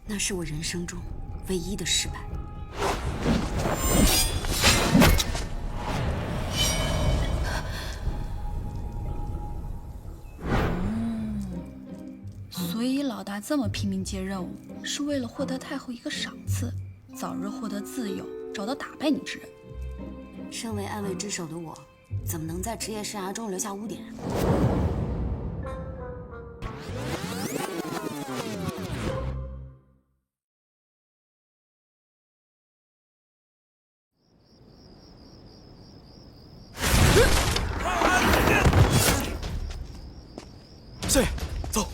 那是我人生中唯一的失败。所以老大这么拼命接任务，是为了获得太后一个赏赐，早日获得自由，找到打败你之人。身为暗卫之首的我，怎么能在职业生涯中留下污点？少爷，走。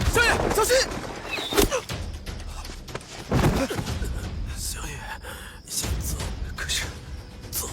少爷，小心！少爷，想走，可是走。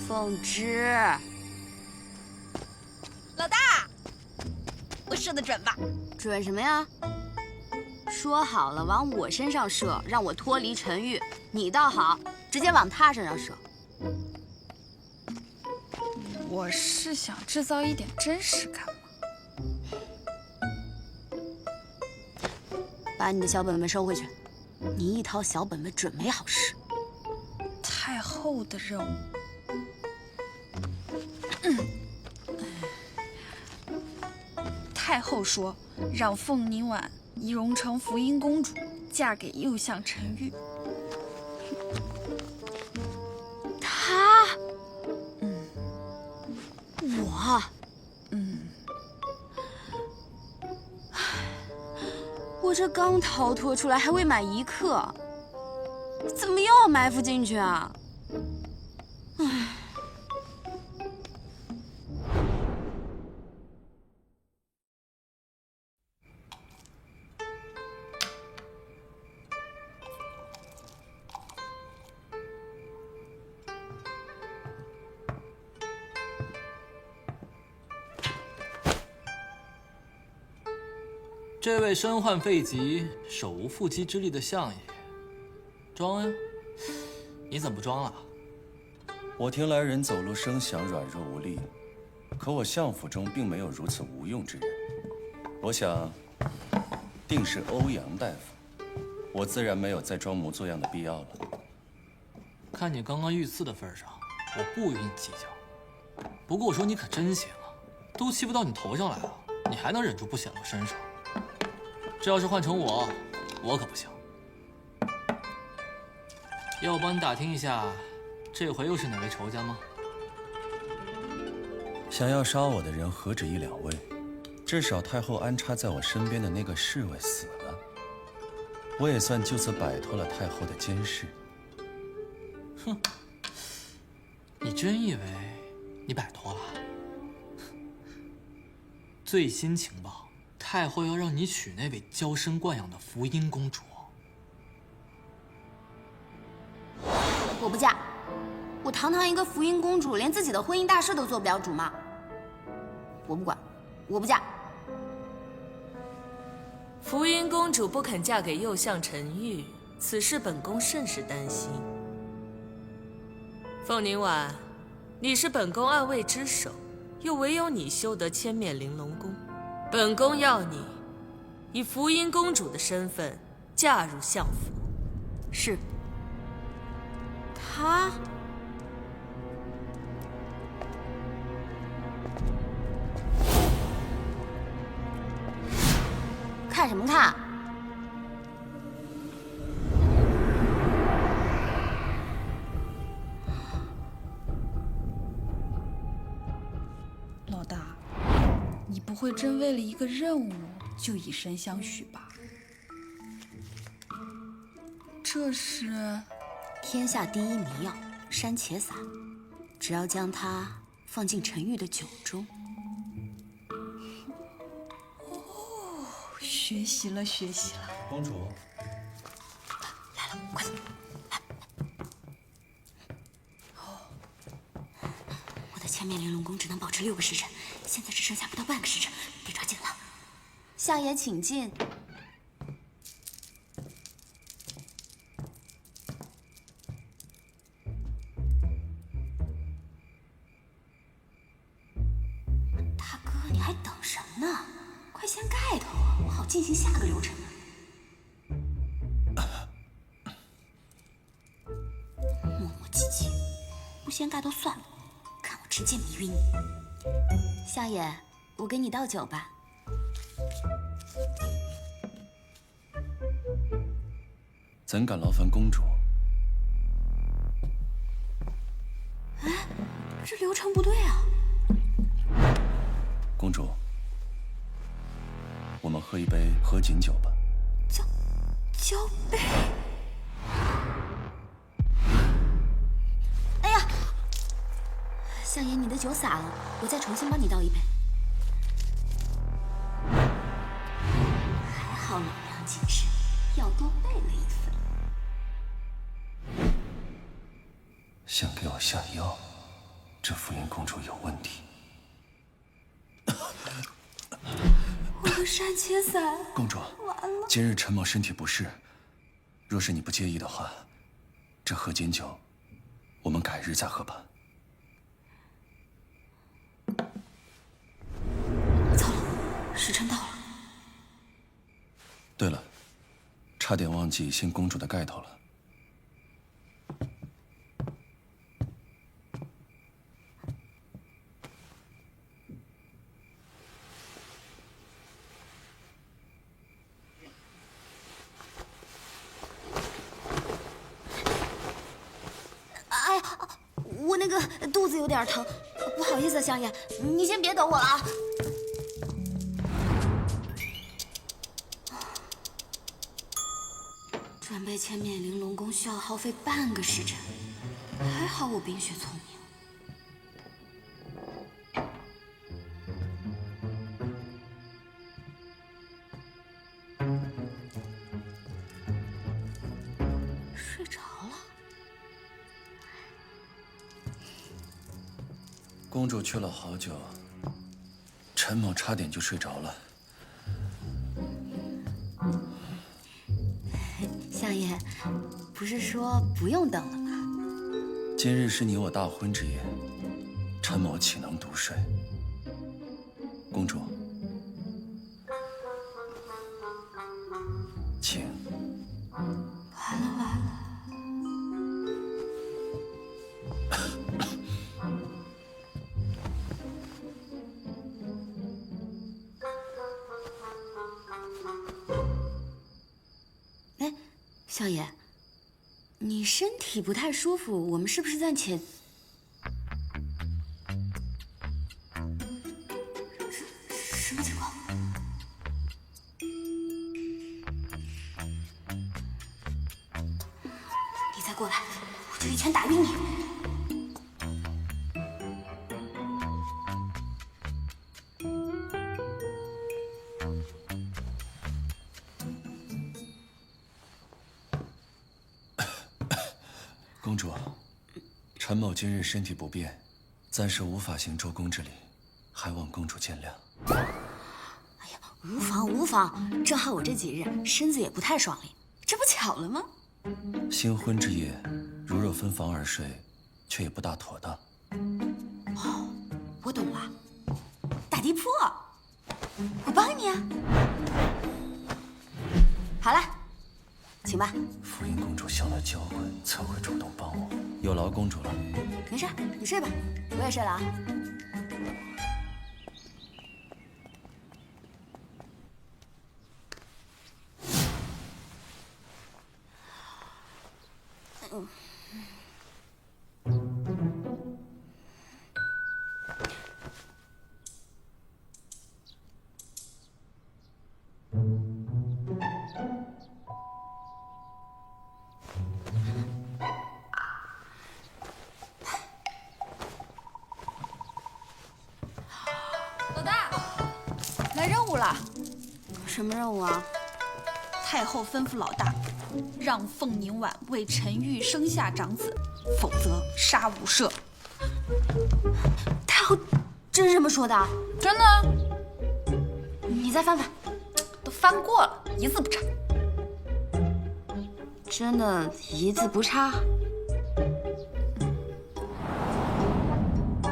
凤芝，老大，我射得准吧？准什么呀？说好了往我身上射，让我脱离陈玉。你倒好，直接往他身上射。我是想制造一点真实感嘛。把你的小本本收回去，你一掏小本本准没好事。太后的任务。太后说，让凤凝婉仪容成福音公主，嫁给右相陈玉。他，我，我这刚逃脱出来，还未满1刻，怎么又要埋伏进去啊？这位身患肺疾、手无缚鸡之力的相爷，装呀？你怎么不装了？我听来人走路声响，软弱无力，可我相府中并没有如此无用之人。我想，定是欧阳大夫，我自然没有再装模作样的必要了。看你刚刚遇刺的份上，我不与你计较。不过我说你可真行啊，都欺负到你头上来了，你还能忍住不显露身手？这要是换成我可不行。要我帮你打听一下，这回又是哪位仇家吗？想要杀我的人何止1、2位，至少太后安插在我身边的那个侍卫死了，我也算就此摆脱了太后的监视。哼，你真以为你摆脱了？最新情报，太后要让你娶那位娇生惯养的福音公主。我不嫁，我堂堂一个福音公主，连自己的婚姻大事都做不了主吗？我不管，我不嫁。福音公主不肯嫁给右相陈玉，此事本宫甚是担心。凤凝婉，你是本宫暗卫之首，又唯有你修得千面玲珑功。本宫要你以福音公主的身份嫁入相府。是。他。看什么看？老大，你不会真为了一个任务就以身相许吧？这是天下第一迷药山茄散，只要将它放进沉郁的酒中。哦，学习了，学习了。公主，来了，快走！我的千面玲珑宫只能保持6个时辰，现在只剩下不到半个时辰，得抓紧了。相爷请进。大哥，你还等什么呢？快掀盖头啊，我好进行下个流程呢。磨磨唧唧，不掀盖头算了，看我直接迷晕你。相爷，我给你倒酒吧。怎敢劳烦公主？哎，这流程不对啊！公主，我们喝一杯合卺酒吧。交杯。哎呀，相爷，你的酒洒了，我再重新帮你倒一杯。还好老娘谨慎，药多备了一份。想给我下药，这福音公主有问题。我的山茄散，公主，完了！今日陈某身体不适，若是你不介意的话，这合卺酒，我们改日再喝吧。糟了，时辰到了。对了，差点忘记掀公主的盖头了。哎呀，我那个肚子有点疼，不好意思，相爷，你先别等我了啊。准备千面玲珑宫需要耗费半个时辰，还好我冰雪聪明。睡着了。公主去了好久，陈某差点就睡着了。相爷，不是说不用等了吗？今日是你我大婚之夜，陈某岂能独睡？公主，请。完了完了！哎，相爷，你身体不太舒服，我们是不是暂且……什么情况？你再过来，我就一拳打晕你！公主，陈某今日身体不便，暂时无法行周公之礼，还望公主见谅。哎呀，无妨无妨，正好我这几日身子也不太爽利，这不巧了吗？新婚之夜，如若分房而睡，却也不大妥当。哦，我懂了，打地铺，我帮你啊。好了，请吧。福音公主向来娇贵，才会主动帮我。有劳公主了。没事，你睡吧，我也睡了啊。老大，来任务了。什么任务啊？太后吩咐老大，让凤凝婉为陈玉生下长子，否则杀无赦。太后真是这么说的？真的？你再翻翻。都翻过了，一字不差。真的一字不差？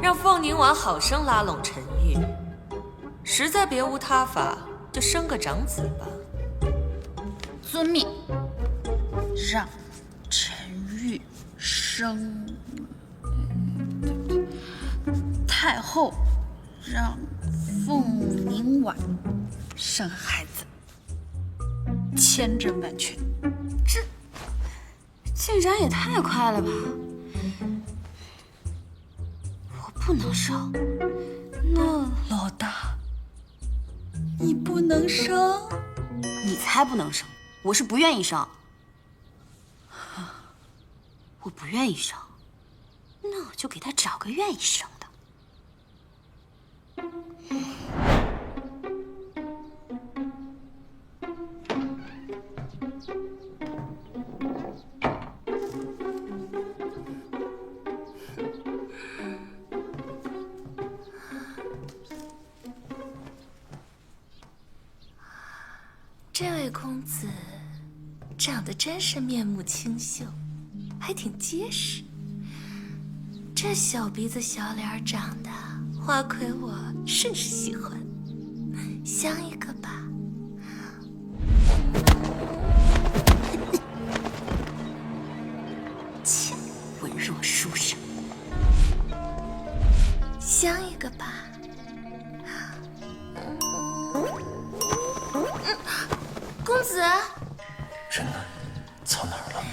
让凤凝婉好生拉拢陈玉，实在别无他法，就生个长子吧。遵命，让陈玉生。太后让凤凝婉生孩子，千真万确。进展也太快了吧！我不能生，那老大，你不能生？你才不能生！我是不愿意生。我不愿意生，那我就给他找个愿意生的。这位公子长得真是面目清秀，还挺结实。这小鼻子小脸长得，花魁我甚是喜欢，相一个吧。切，文弱书生，相一个吧。公子，人呢？藏哪儿了？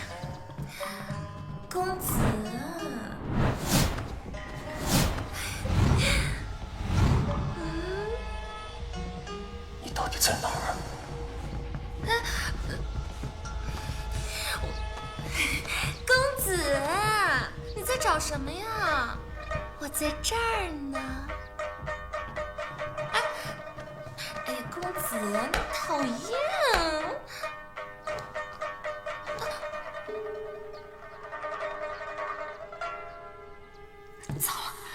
公子，你到底在哪儿？公子，你在找什么呀？我在这儿呢。哎，公子，你讨厌。糟了！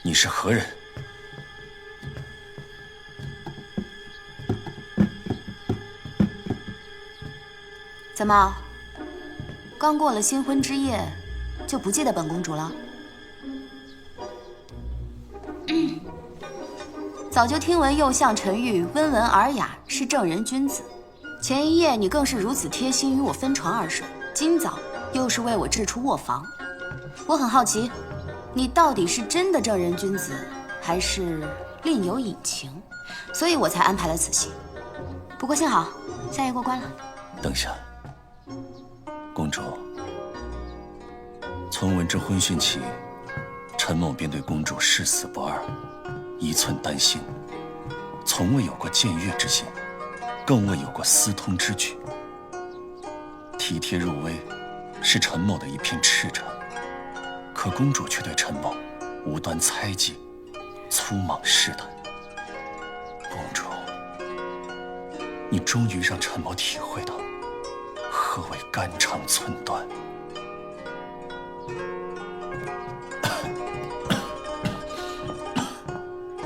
你是何人？怎么，刚过了新婚之夜，就不记得本公主了？早就听闻右相陈玉温文尔雅，是正人君子。前一夜你更是如此贴心与我分床而睡，今早又是为我掷出卧房。我很好奇，你到底是真的正人君子，还是另有隐情？所以我才安排了此戏。不过幸好，夏夜过关了。等下，公主，从闻之婚讯起，陈某便对公主誓死不二，一寸丹心，从未有过僭越之心，更未有过私通之举。体贴入微，是陈某的一片赤诚，可公主却对陈某无端猜忌，粗莽试探。公主，你终于让陈某体会到何为肝肠寸断。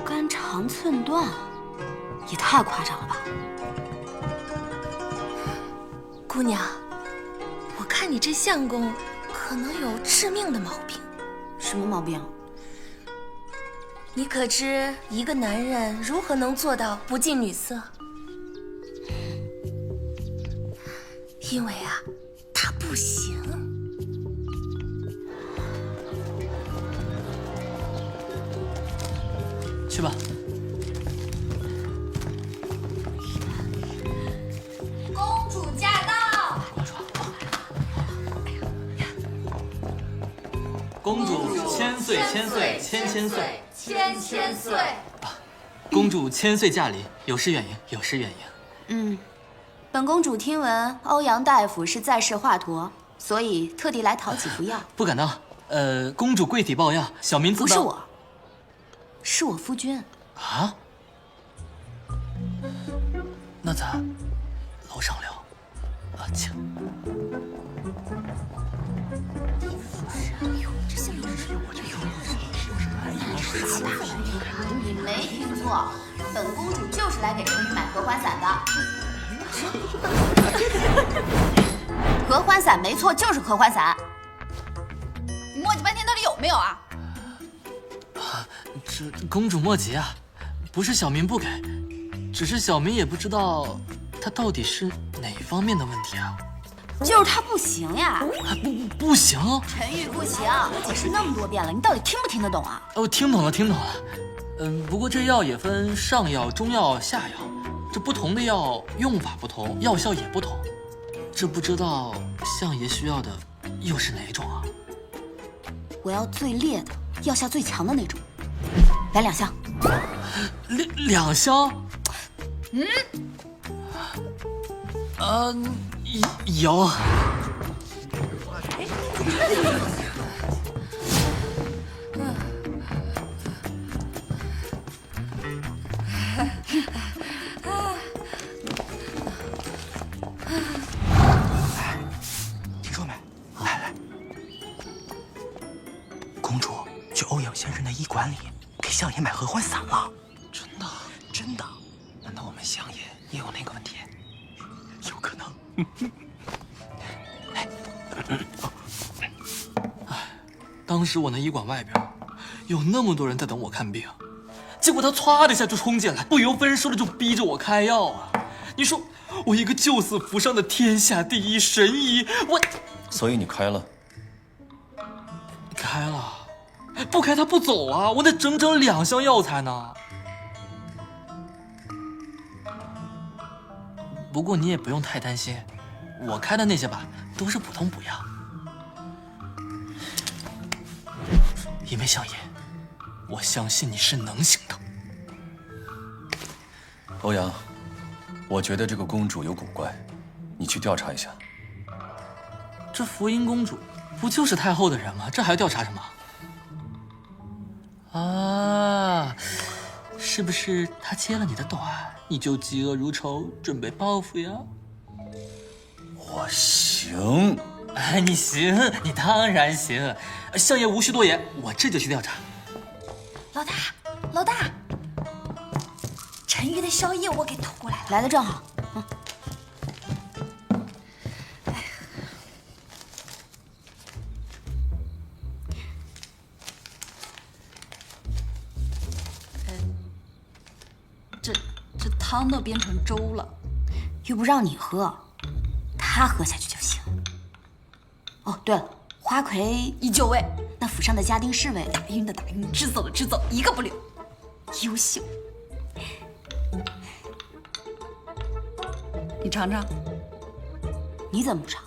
肝肠寸断，也太夸张了吧！姑娘，我看你这相公可能有致命的毛病。什么毛病？你可知一个男人如何能做到不近女色？因为啊，他不行。去吧。公主千岁千岁千千岁，千千岁。公主千岁驾临，有失远迎，有失远迎。本公主听闻欧阳大夫是在世华佗，所以特地来讨几副药。不敢当，公主跪体抱恙，小民自当。不是我，是我夫君。啊？那咱楼上聊。啊，请。你没听错，本公主就是来给臣女买合欢伞的。合欢伞没错，就是合欢伞。你磨叽半天到底有没有啊？这公主莫急啊，不是小民不给，只是小民也不知道她到底是哪方面的问题啊。就是她不行呀。不行。陈玉不行，我解释那么多遍了，你到底听不听得懂啊？我听懂了，听懂了。不过这药也分上药、中药、下药，这不同的药用法不同，药效也不同。这不知道相爷需要的又是哪种啊？我要最烈的，药效最强的那种。来2箱。两箱？有。听说没？来，公主去欧阳先生的医馆里给相爷买合欢伞了。真的？真的？难道我们相爷也有那个问题？有可能。当时我那医馆外边有那么多人在等我看病，结果他歘的一下就冲进来，不由分说的就逼着我开药啊！你说我一个救死扶伤的天下第一神医，我……所以你开了？开了，不开他不走啊！我得整整2箱药材呢。不过你也不用太担心，我开的那些吧都是普通补药。因为相爷，我相信你是能行的。欧阳，我觉得这个公主有古怪，你去调查一下。这福音公主不就是太后的人吗？这还要调查什么？啊，是不是她切了你的短，你就嫉恶如仇，准备报复呀？我行。哎，你行，你当然行。相爷无需多言，我这就去调查。老大，陈玉的宵夜我给偷过来了，来的正好。这汤都变成粥了，又不让你喝，他喝下去就行。哦，对了，花魁依旧位，那府上的家丁侍卫打晕的打晕，支走的支走，一个不留。优秀。你尝尝。你怎么不尝？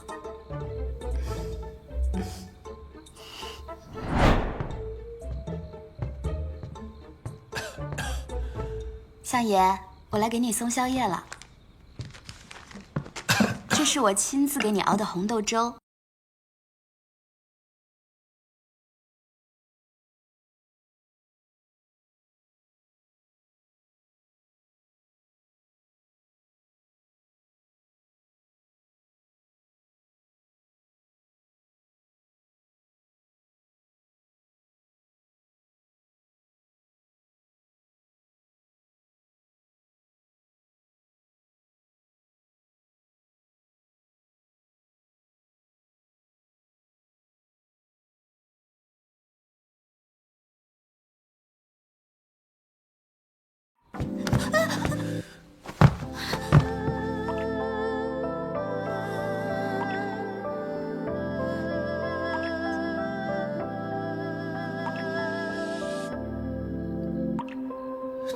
相爷，我来给你送宵夜了。这是我亲自给你熬的红豆粥。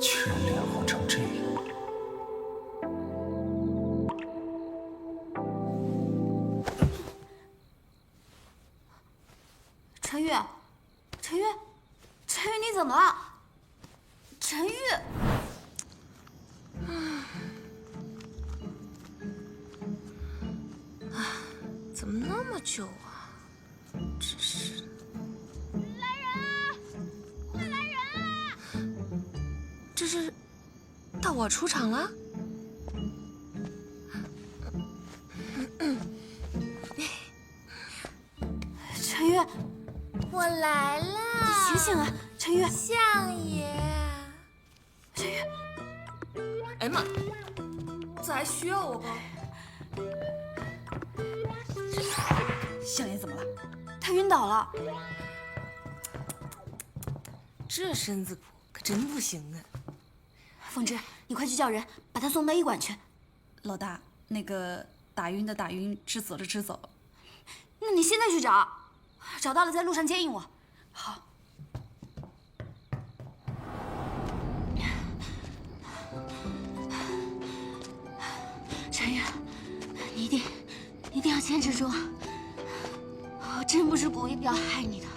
居然脸红成这样。陈玉，陈玉，陈玉，你怎么了？陈玉，怎么那么久啊？真是。来人啊！快来人啊！这是大我出场了。陈玉，我来了！醒醒啊，陈玉！相爷，陈玉，哎妈，这还需要我不？相爷怎么了？他晕倒了。这身子骨可真不行啊！凤芝，你快去叫人把他送到医馆去。老大，那个打晕的打晕，支走的支走。那你现在去找，找到了在路上接应我。好。陈玉，你一定要坚持住。我真不是故意要害你的，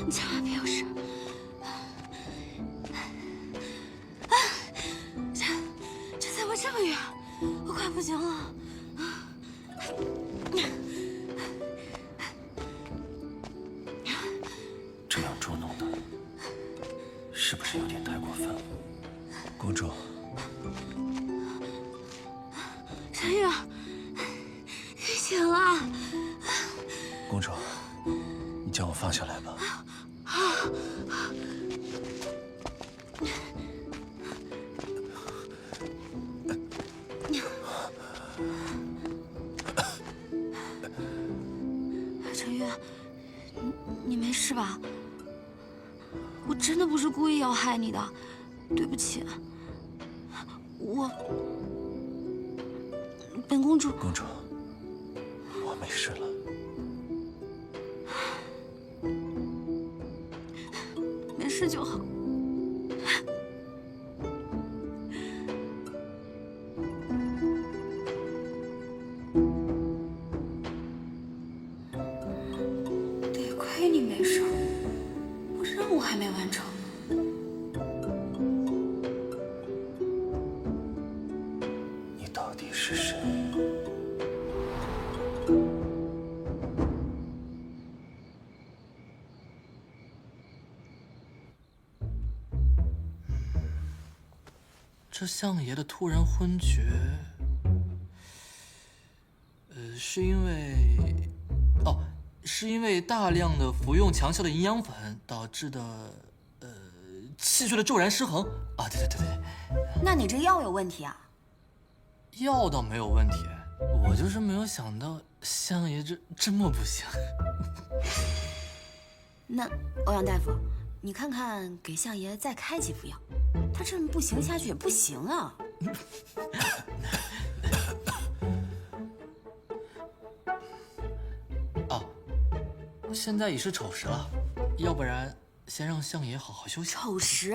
你千万别有事。这才会这么远，我快不行了。这样捉弄的，是不是有点太过分了？公主，陈玉，你醒了。公主，你将我放下来吧。陈玉，你没事吧？我真的不是故意要害你的，对不起。本公主，公主，我没事了。没事就好。得亏你没事，我任务还没完成。你到底是谁？这相爷的突然昏厥，是因为大量的服用强效的营养粉导致的，气血的骤然失衡啊！对，那你这药有问题啊？药倒没有问题，我就是没有想到相爷这么不行。那欧阳大夫，你看看给相爷再开几副药，他这么不行下去也不行啊。现在已是丑时了，要不然先让相爷好好休息。丑时？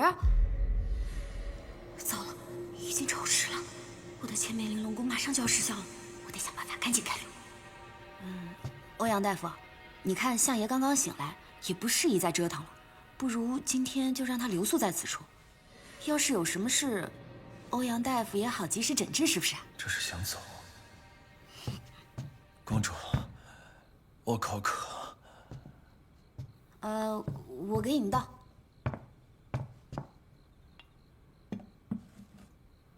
糟了，已经丑时了，我的千面玲珑功马上就要失效了，我得想办法赶紧开路。欧阳大夫，你看相爷刚刚醒来，也不适宜再折腾了，不如今天就让他留宿在此处。要是有什么事，欧阳大夫也好及时诊治，是不是？这是想走？公主，我口渴。我给你倒。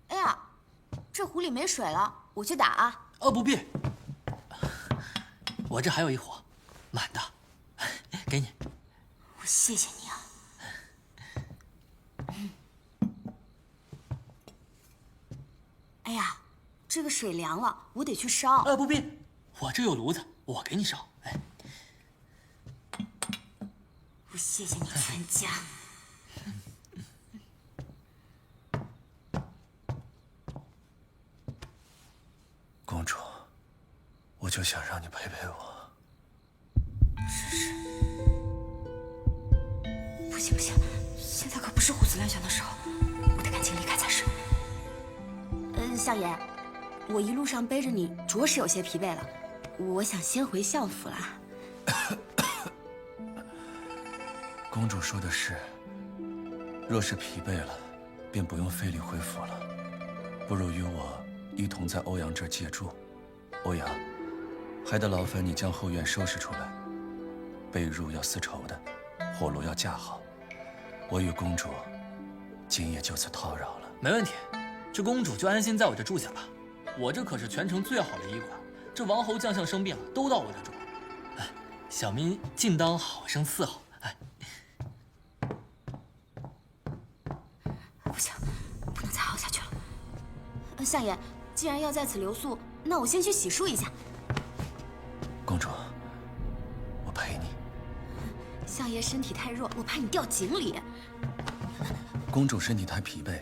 哎呀，这壶里没水了，我去打啊。不必，我这还有一壶，满的，给你。我谢谢你啊。哎呀，这个水凉了，我得去烧。不必，我这有炉子，我给你烧。哎，我谢谢你全家。公主，我就想让你陪陪我。不行不行，现在可不是胡思乱想的时候，我得赶紧离开才是。相爷，我一路上背着你，着实有些疲惫了，我想先回相府了。公主说的是，若是疲惫了，便不用费力恢复了，不如与我一同在欧阳这儿借住。欧阳，还得劳烦你将后院收拾出来，被褥要丝绸的，火炉要架好。我与公主今夜就此叨扰了。没问题，这公主就安心在我这住下吧。我这可是全城最好的医馆，这王侯将相生病了都到我这住。哎，小民尽当好生伺候。哎，不行，不能再熬下去了。相爷，既然要在此留宿，那我先去洗漱一下。公主，我陪你。相爷身体太弱，我怕你掉井里。公主身体太疲惫，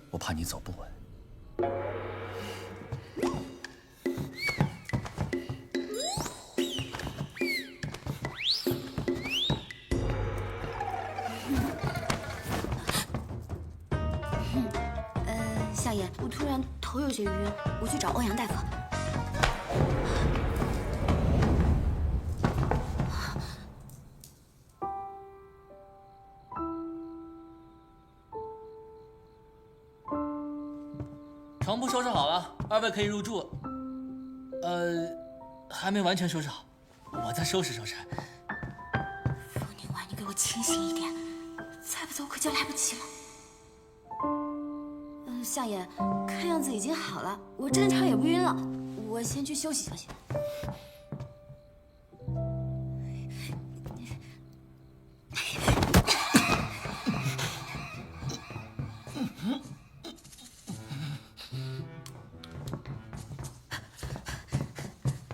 我怕你走不稳。相爷，我突然头有些晕，我去找欧阳大夫。床铺收拾好了，二位可以入住。还没完全收拾好，我再收拾收拾。傅宁婉，你给我清醒一点，再不走可就来不及了。相爷，看样子已经好了，我正常也不晕了，我先去休息休息。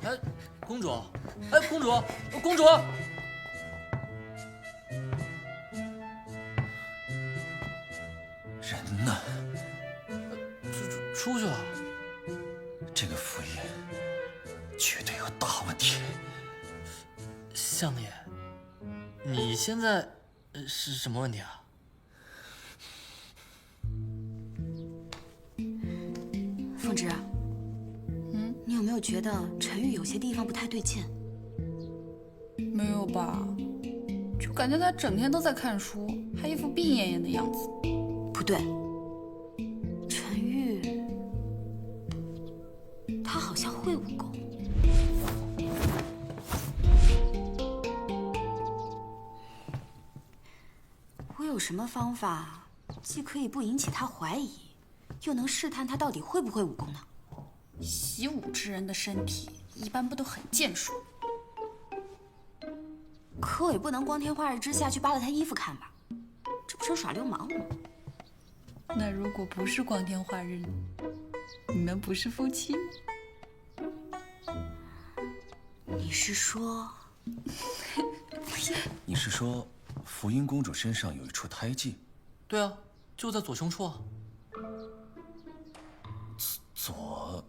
哎，公主，哎，公主，公主，人呢？出去了。这个府尹绝对有大问题。相爷，你现在是什么问题啊？凤芝，你有没有觉得陈玉有些地方不太对劲？没有吧？就感觉他整天都在看书，还一副病恹恹的样子。不对，陈玉，他好像会武功。我有什么方法，既可以不引起他怀疑，又能试探他到底会不会武功呢？习武之人的身体一般不都很健硕？可我也不能光天化日之下去扒了他衣服看吧，这不成耍流氓了吗？那如果不是光天化日呢？你们不是夫妻吗？你是说？你是说，福音公主身上有一处胎记？对啊，就在左胸处啊。左，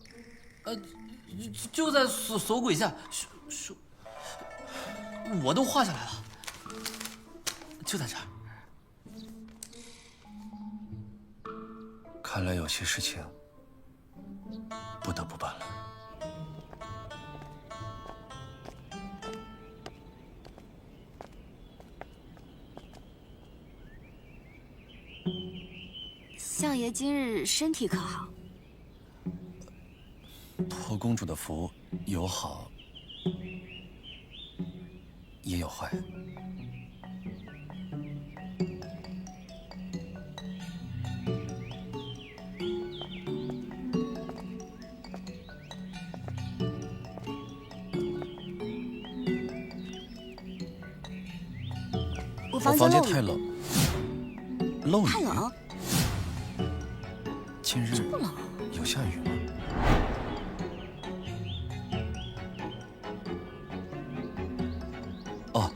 就在锁骨以下，我都画下来了，就在这儿。看来有些事情不得不办了。相爷今日身体可好？托公主的福，有好也有坏。我房房间太冷，漏雨。太冷？近日不冷。有下雨吗？哦，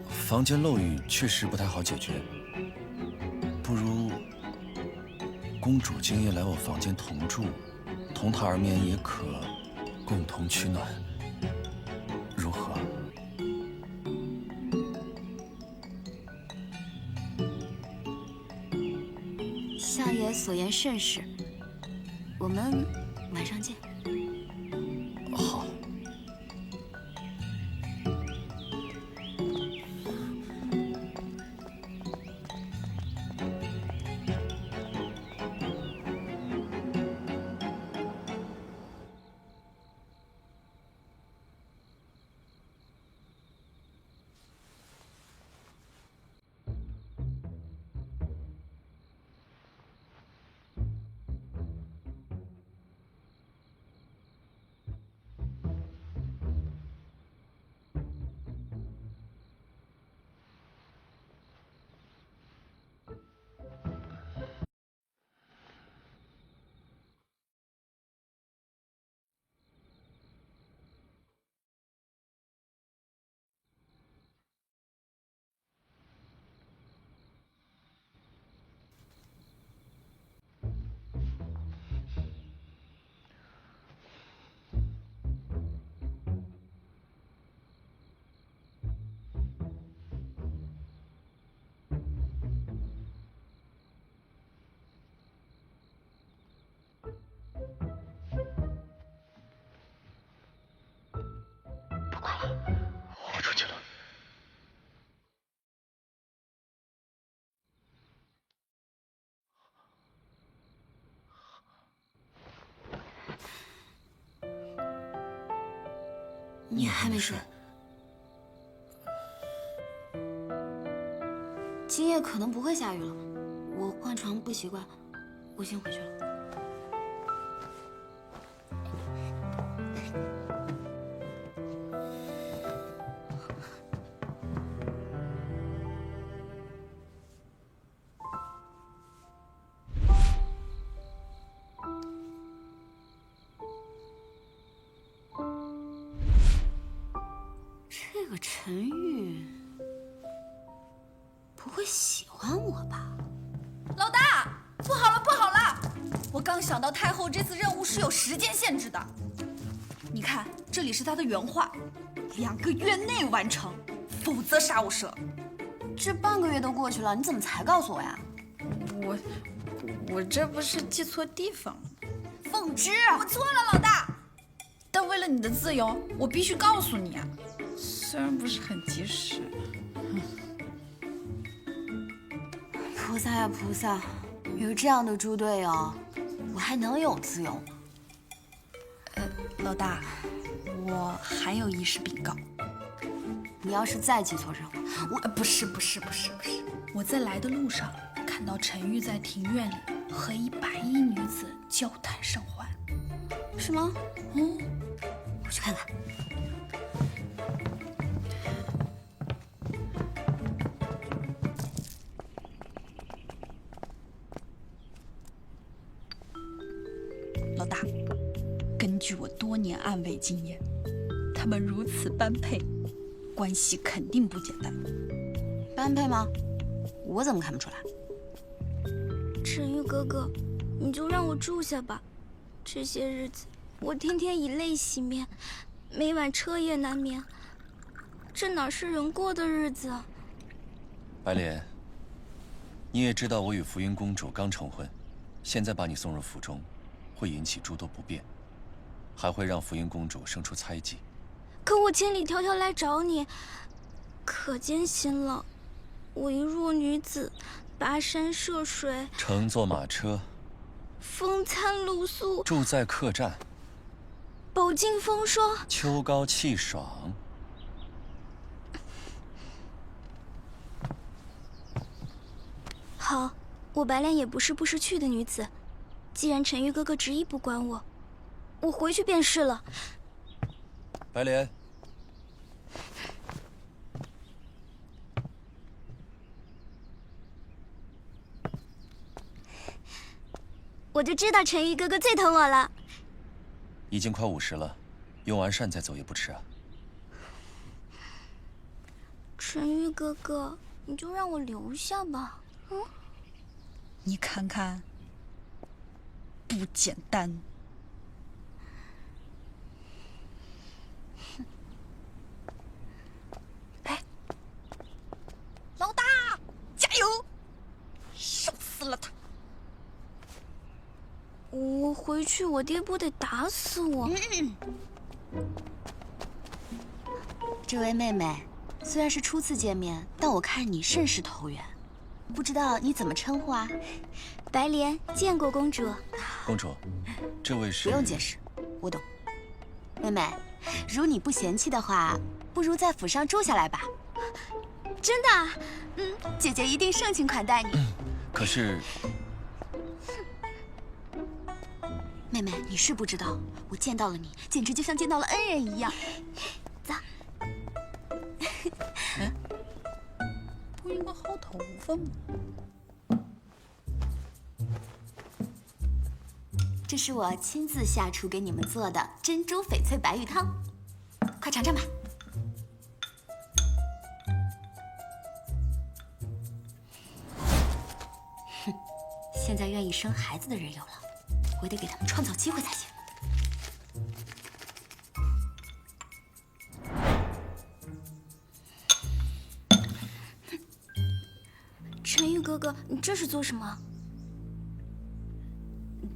房间漏雨确实不太好解决，不如公主今夜来我房间同住，同榻而眠也可共同取暖，如何？相爷所言甚是，我们晚上见。好。你还没睡？今夜可能不会下雨了，我换床不习惯，我先回去了。这个陈玉不会喜欢我吧？老大，不好了，不好了！我刚想到太后这次任务是有时间限制的。你看，这里是她的原话：2个月内完成，否则杀无赦。这半个月都过去了，你怎么才告诉我呀？我这不是记错地方了吗？凤芝，我错了，老大。但为了你的自由，我必须告诉你啊，虽然不是很及时。菩萨呀菩萨，有这样的猪队友，我还能有自由吗？老大，我还有一事禀告。你要是再记错任务，不是，我在来的路上看到陈玉在庭院里和一白衣女子交谈甚欢。是吗？哦，我去看看。老大，根据我多年暗卫经验，他们如此般配，关系肯定不简单。般配吗？我怎么看不出来？陈玉哥哥，你就让我住下吧。这些日子我天天以泪洗面，每晚彻夜难眠，这哪是人过的日子啊？白莲，你也知道我与福音公主刚成婚，现在把你送入府中，会引起诸多不便，还会让福音公主生出猜忌。可我千里迢迢来找你，可艰辛了。我一弱女子，跋山涉水，乘坐马车，风餐露宿，住在客栈，饱经风霜，秋高气爽。好，我白莲也不是不识趣的女子。既然陈玉哥哥执意不管我，我回去便是了。白莲，我就知道陈玉哥哥最疼我了。已经快50了，用完膳再走也不迟啊。陈玉哥哥，你就让我留下吧。你看看，不简单。哎，老大，加油！烧死了他！我回去，我爹不得打死我。这位妹妹，虽然是初次见面，但我看你甚是投缘。不知道你怎么称呼啊？白莲，见过公主。公主，这位是……不用解释，我懂。妹妹，如你不嫌弃的话，不如在府上住下来吧。真的啊？姐姐一定盛情款待你。可是……妹妹，你是不知道，我见到了你，简直就像见到了恩人一样。走。不应该薅头发吗？这是我亲自下厨给你们做的珍珠翡翠白玉汤，快尝尝吧。哼，现在愿意生孩子的人有了，我得给他们创造机会才行。陈玉哥哥，你这是做什么？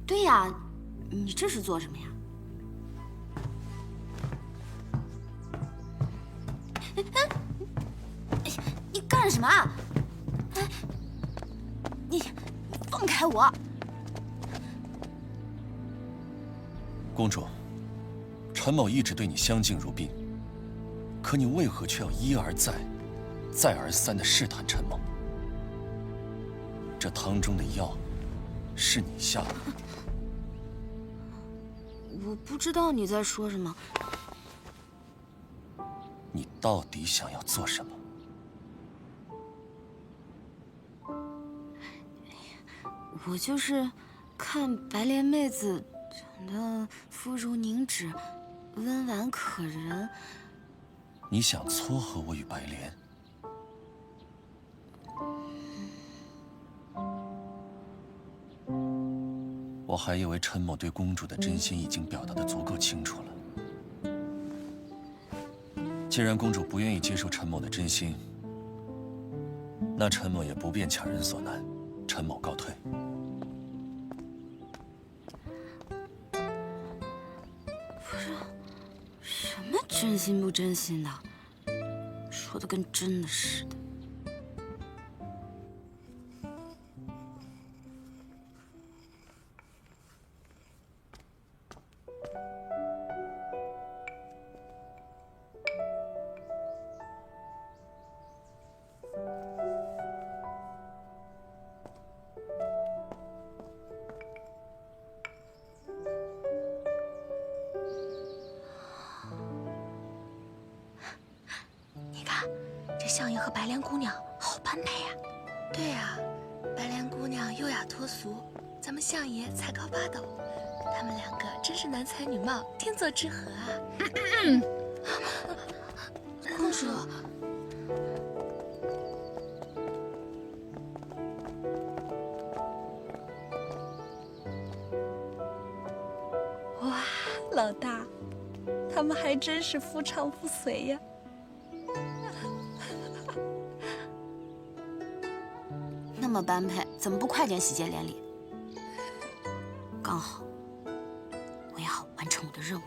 对呀，你这是做什么呀？你干什么啊？你放开我！公主，陈某一直对你相敬如宾，可你为何却要一而再、再而三地试探陈某？这汤中的药，是你下的？我不知道你在说什么。你到底想要做什么？我就是看白莲妹子长得肤如凝脂，温婉可人。你想撮合我与白莲？我还以为陈某对公主的真心已经表达得足够清楚了。既然公主不愿意接受陈某的真心，那陈某也不便强人所难，陈某告退。什么真心不真心的，说的跟真的似的。你看，这相爷和白莲姑娘好般配呀。对呀，白莲姑娘优雅脱俗，咱们相爷才高八斗，他们两个真是男才女貌，天作之合啊！公主，哇，老大，他们还真是夫唱妇随呀！那么般配，怎么不快点喜结连理？刚好，我也好完成我的任务。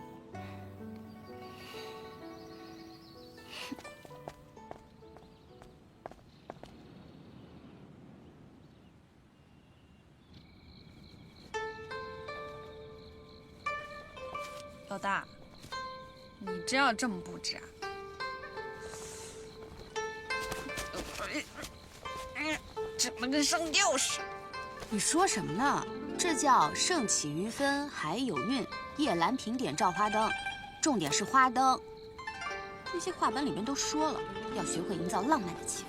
老大，你真要这么布置啊？整得跟上吊似的。你说什么呢？这叫盛起余芬，还有韵，夜阑平点照花灯。重点是花灯。那些话本里面都说了，要学会营造浪漫的气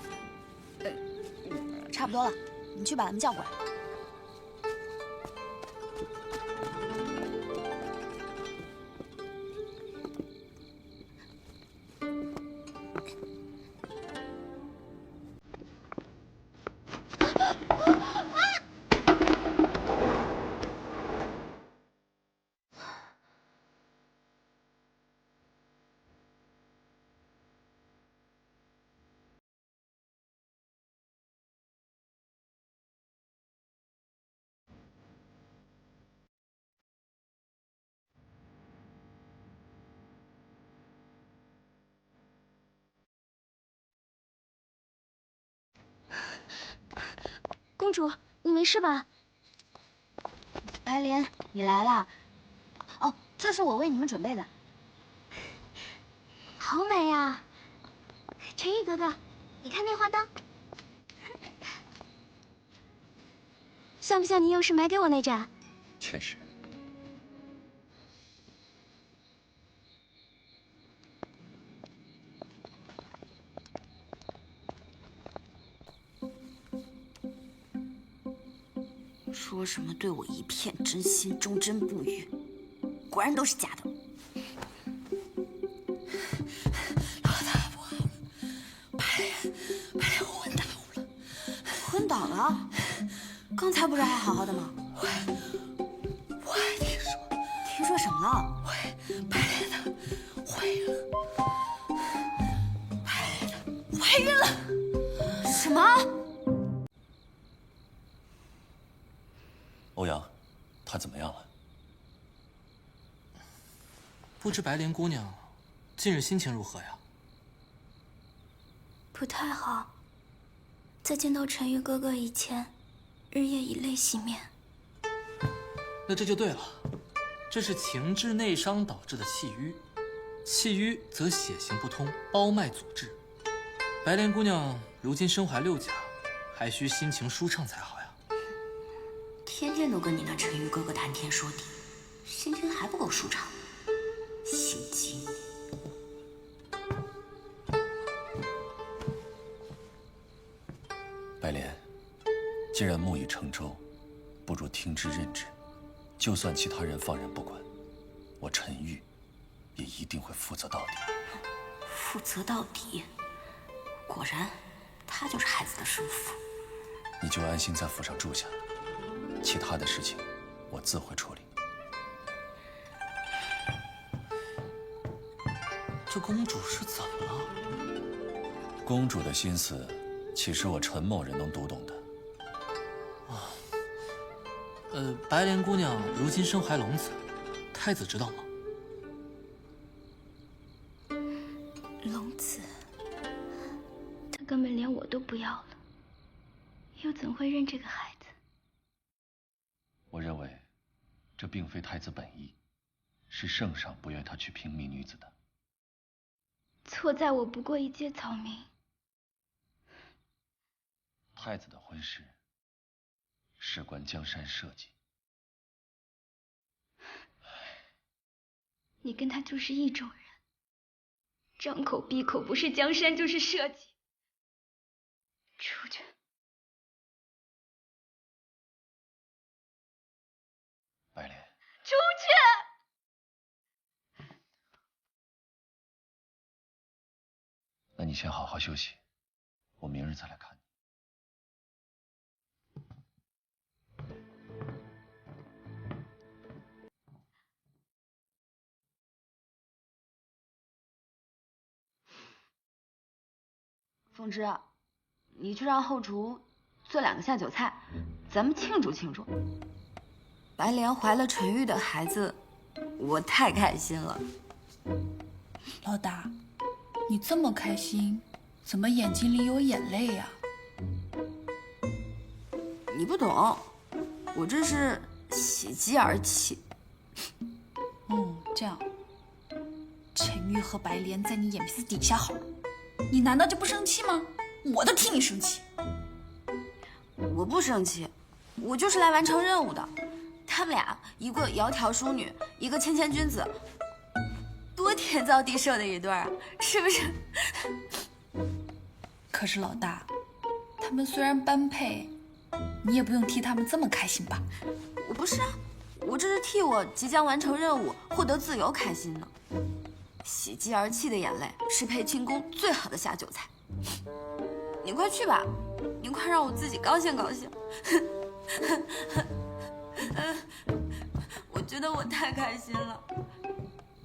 氛。差不多了，你去把他们叫过来。公主，你没事吧？白莲，你来啦！哦，这是我为你们准备的。好美呀！陈玉哥哥，你看那花灯，像不像你有时买给我那盏？确实。说什么对我一片真心，忠贞不渝，果然都是假的。老大不好了，白莲昏倒了。昏倒了？刚才不是还好好的吗？我还听说，听说什么了？白莲她怀孕了。白莲她怀孕了。什么？欧阳，她怎么样了？不知白莲姑娘近日心情如何呀？不太好，在见到陈玉哥哥以前，日夜以泪洗面。那这就对了，这是情志内伤导致的气郁，气瘀则血行不通，包脉阻滞。白莲姑娘如今身怀6甲，还需心情舒畅才好呀。天天都跟你那陈玉哥哥谈天说地，心情还不够舒畅，心机。白莲，既然木已成舟，不如听之任之。就算其他人放任不管，我陈玉也一定会负责到底。负责到底，果然，他就是孩子的生父。你就安心在府上住下，其他的事情我自会处理。这公主是怎么了？公主的心思，岂是我陈某人能读懂的？白莲姑娘如今身怀龙子，太子知道吗？龙子，他根本连我都不要了，又怎会认这个孩子？我认为，这并非太子本意，是圣上不愿他娶平民女子的。错在我不过一介草民。太子的婚事，事关江山社稷。你跟他就是一种人，张口闭口不是江山就是社稷。出去！白莲，出去！那你先好好休息，我明日再来看你。凤芝，你去让后厨做2个下酒菜，咱们庆祝庆祝。白莲怀了陈玉的孩子，我太开心了。老大，你这么开心，怎么眼睛里有眼泪呀？你不懂，我这是喜极而泣。这样，陈玉和白莲在你眼皮子底下好，你难道就不生气吗？我都替你生气。我不生气，我就是来完成任务的。他们俩一个窈窕淑女，一个谦谦君子，多天造地设的一对啊，是不是？可是老大，他们虽然般配，你也不用替他们这么开心吧？我不是啊，我这是替我即将完成任务、获得自由开心呢。喜极而泣的眼泪是陪庆功最好的下酒菜。你快去吧，你快让我自己高兴高兴。我觉得我太开心了。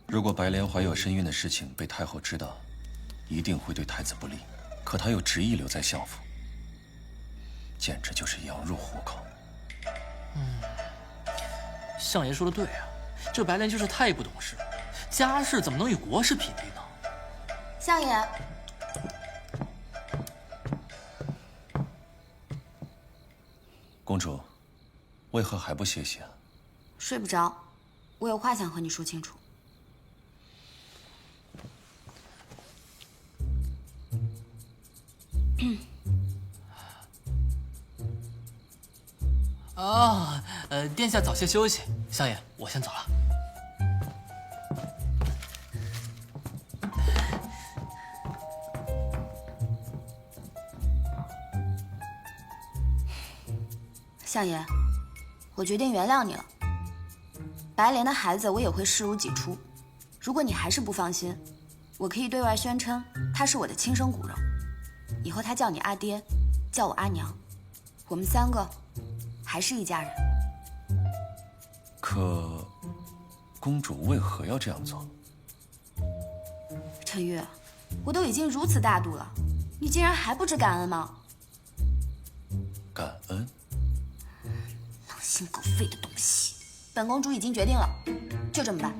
如果白莲怀有身孕的事情被太后知道，一定会对太子不利。可她又执意留在相府，简直就是羊入虎口。相爷说的对啊，这白莲就是太不懂事，家事怎么能与国事匹敌呢？相爷，公主，为何还不歇息啊？睡不着，我有话想和你说清楚。殿下早些休息。相爷，我先走了。相爷，我决定原谅你了。白莲的孩子我也会视如己出。如果你还是不放心，我可以对外宣称他是我的亲生骨肉。以后他叫你阿爹，叫我阿娘，我们3个还是一家人。可，公主为何要这样做？陈玉，我都已经如此大度了，你竟然还不知感恩吗？感恩？狼心狗肺的东西！本公主已经决定了，就这么办。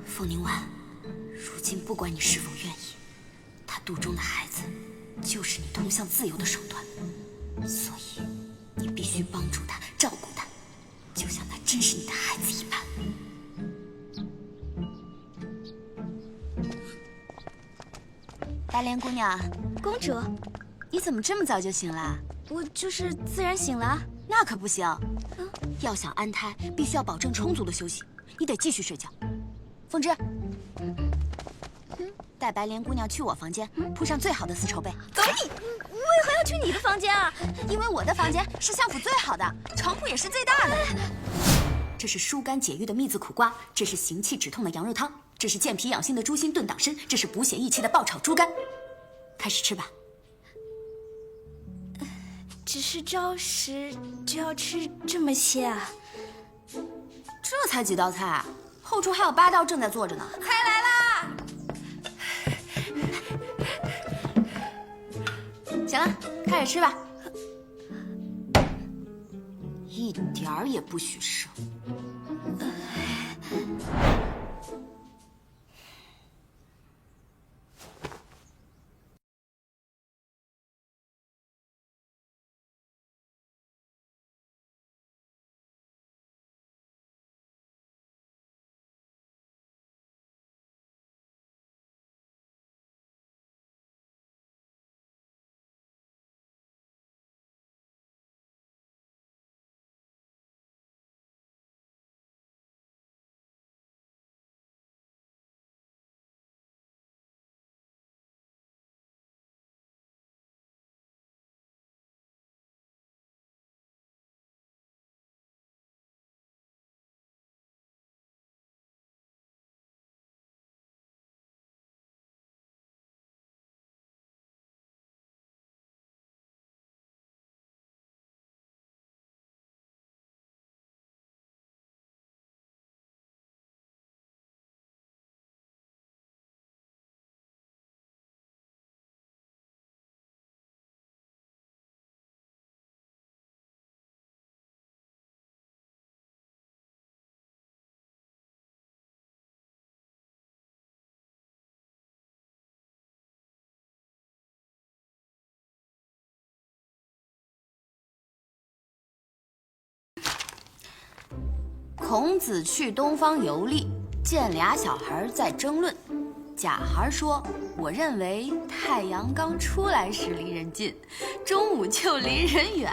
凤凝丸，今不管你是否愿意，他肚中的孩子就是你通向自由的手段，所以你必须帮助他，照顾他，就像他真是你的孩子一般。白莲姑娘，公主，你怎么这么早就醒了？我就是自然醒了啊。那可不行，要想安胎，必须要保证充足的休息。你得继续睡觉。凤芝，带白莲姑娘去我房间，铺上最好的丝绸被。走你！为何要去你的房间啊？因为我的房间是相府最好的，床铺也是最大的。这是疏肝解郁的蜜渍苦瓜，这是行气止痛的羊肉汤，这是健脾养心的猪心炖党参，这是补血益气的爆炒猪肝。开始吃吧。只是招食就要吃这么些啊？这才几道菜，后厨还有8道正在做着呢。菜来啦！行了，开始吃吧，一点儿也不许剩。孔子去东方游历，见俩小孩在争论。甲孩说：“我认为太阳刚出来时离人近，中午就离人远。”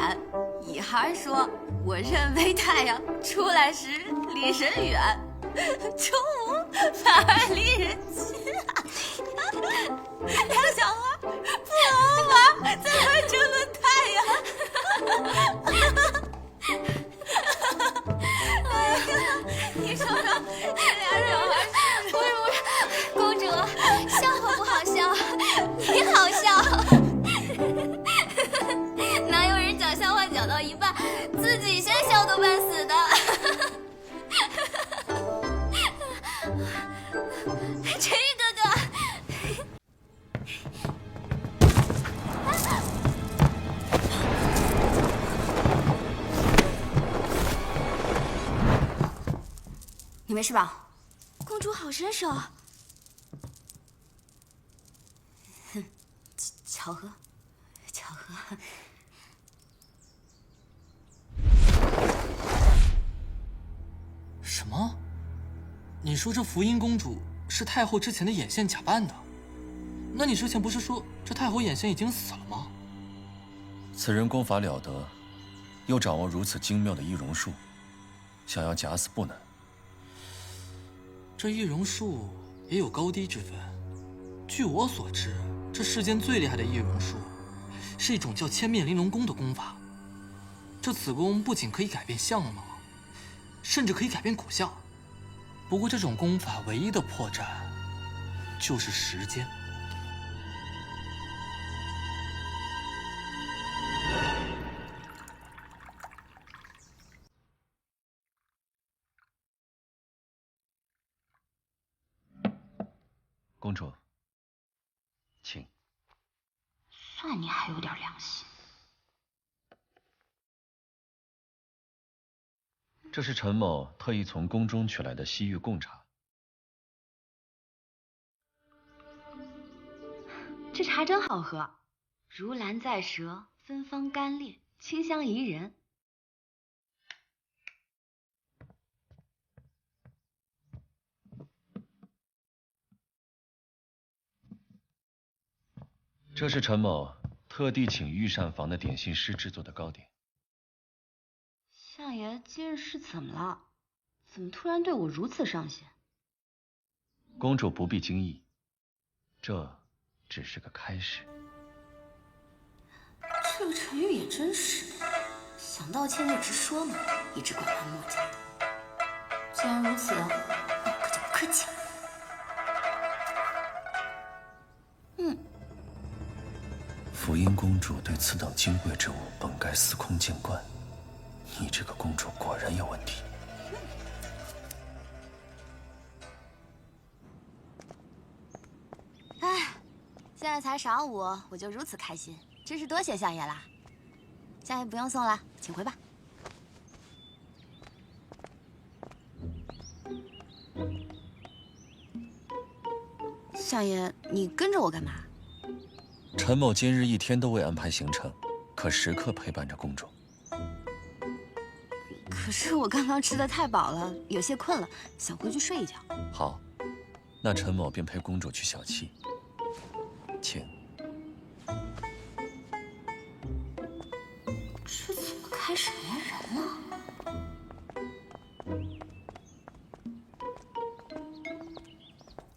乙孩说：“我认为太阳出来时离人远，中午反而离人近。”俩小孩不好玩，在那争论太阳。你说说，这俩小孩不是，公主，笑话不好笑，你好笑。哪有人讲笑话讲到一半，自己先笑个半死的？陈玉哥哥。你没事吧？公主好身手。巧合，巧合。什么？你说这福音公主是太后之前的眼线假扮的？那你之前不是说这太后眼线已经死了吗？此人功法了得，又掌握如此精妙的易容术，想要假死不难。这易容术也有高低之分。据我所知，这世间最厉害的易容术，是一种叫千面玲珑功的功法。这此功不仅可以改变相貌，甚至可以改变骨相。不过这种功法唯一的破绽，就是时间。公主，请。算你还有点良心。这是陈某特意从宫中取来的西域贡茶。这茶真好喝，如兰在舌，芬芳甘冽，清香宜人。这是陈某特地请御膳房的点心师制作的糕点。相爷今日是怎么了？怎么突然对我如此上心？公主不必惊异，这只是个开始。这个陈玉也真是的，想道歉就直说嘛，一直拐弯抹角。既然如此，那我可就不客气了。福音公主对此等金贵之物本该司空见惯，你这个公主果然有问题。哎，现在才晌午，我就如此开心，真是多谢相爷啦。相爷不用送了，请回吧。相爷，你跟着我干嘛？陈某今日一天都未安排行程，可时刻陪伴着公主。可是我刚刚吃的太饱了，有些困了，想回去睡一觉。好，那陈某便陪公主去小憩，请。这怎么开始没人了？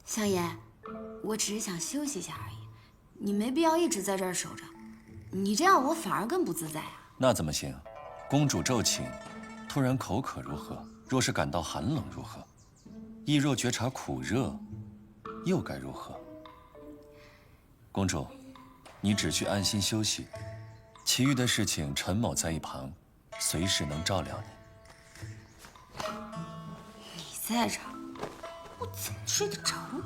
相爷，我只是想休息一下而已，你没必要一直在这儿守着，你这样我反而更不自在啊。那怎么行？公主骤寝，突然口渴如何？若是感到寒冷如何？亦若觉察苦热，又该如何？公主，你只需安心休息，其余的事情陈某在一旁，随时能照料你。你在这儿，我怎么睡得着呢？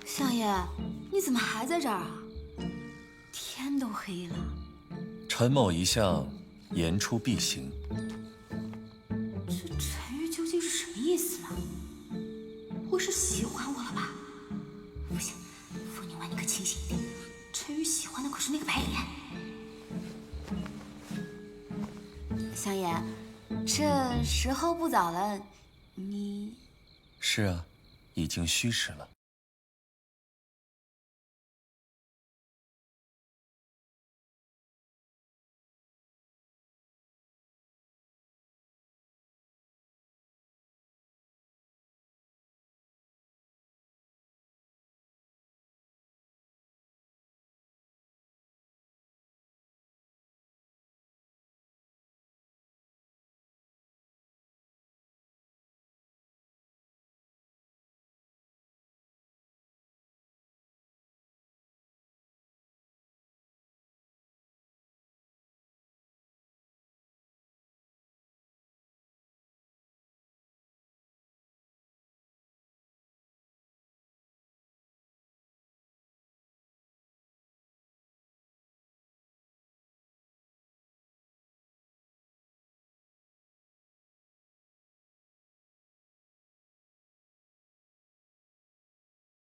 相爷，你怎么还在这儿啊？天都黑了。陈某一向言出必行。这陈玉究竟是什么意思呢？不会是喜欢我了吧？不行，傅宁婉，你可清醒一点，陈玉喜欢的可是那个白脸。相爷，这时候不早了，你……是啊，已经戌时了。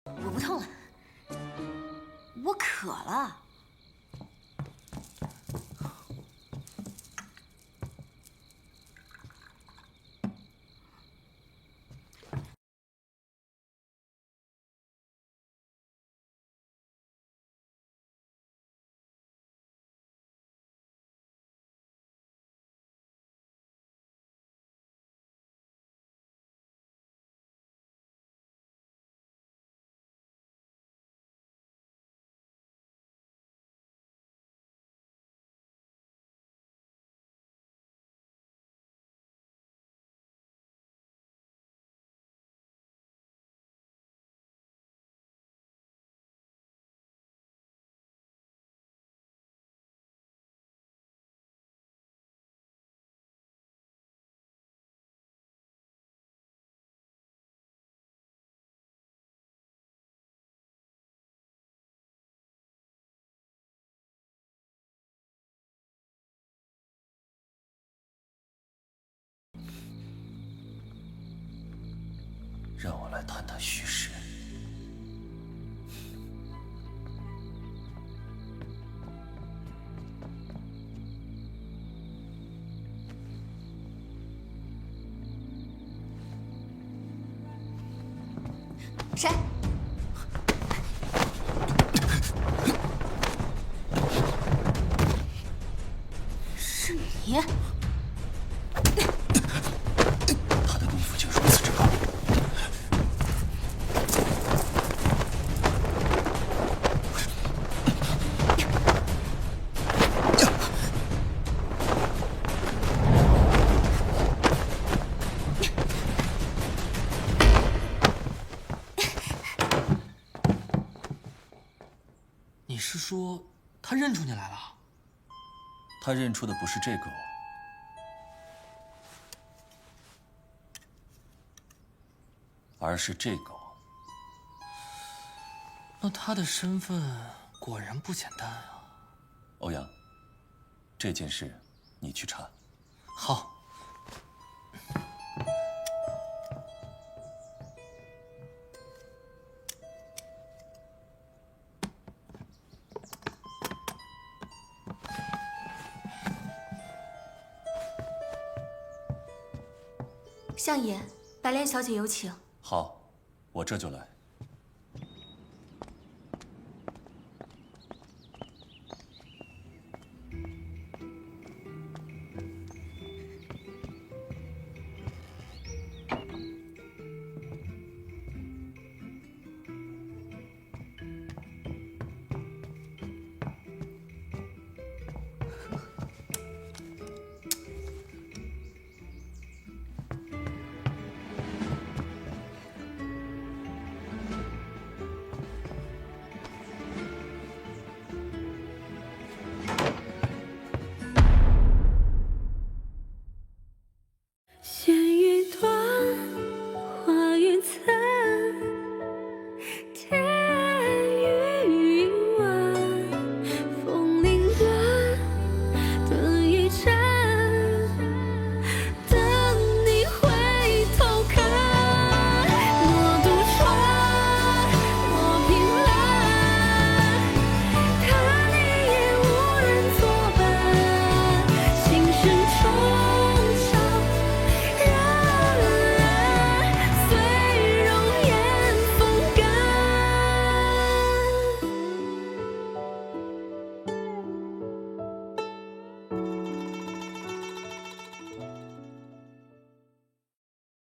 我不痛了，我渴了。让我来谈谈虚实。谁？是你？他的功夫竟如此之高。你是说他认出你来了？他认出的不是这个我，而是这个我。那他的身份果然不简单啊！欧阳，这件事你去查。好。相爷，白莲小姐有请。好，我这就来。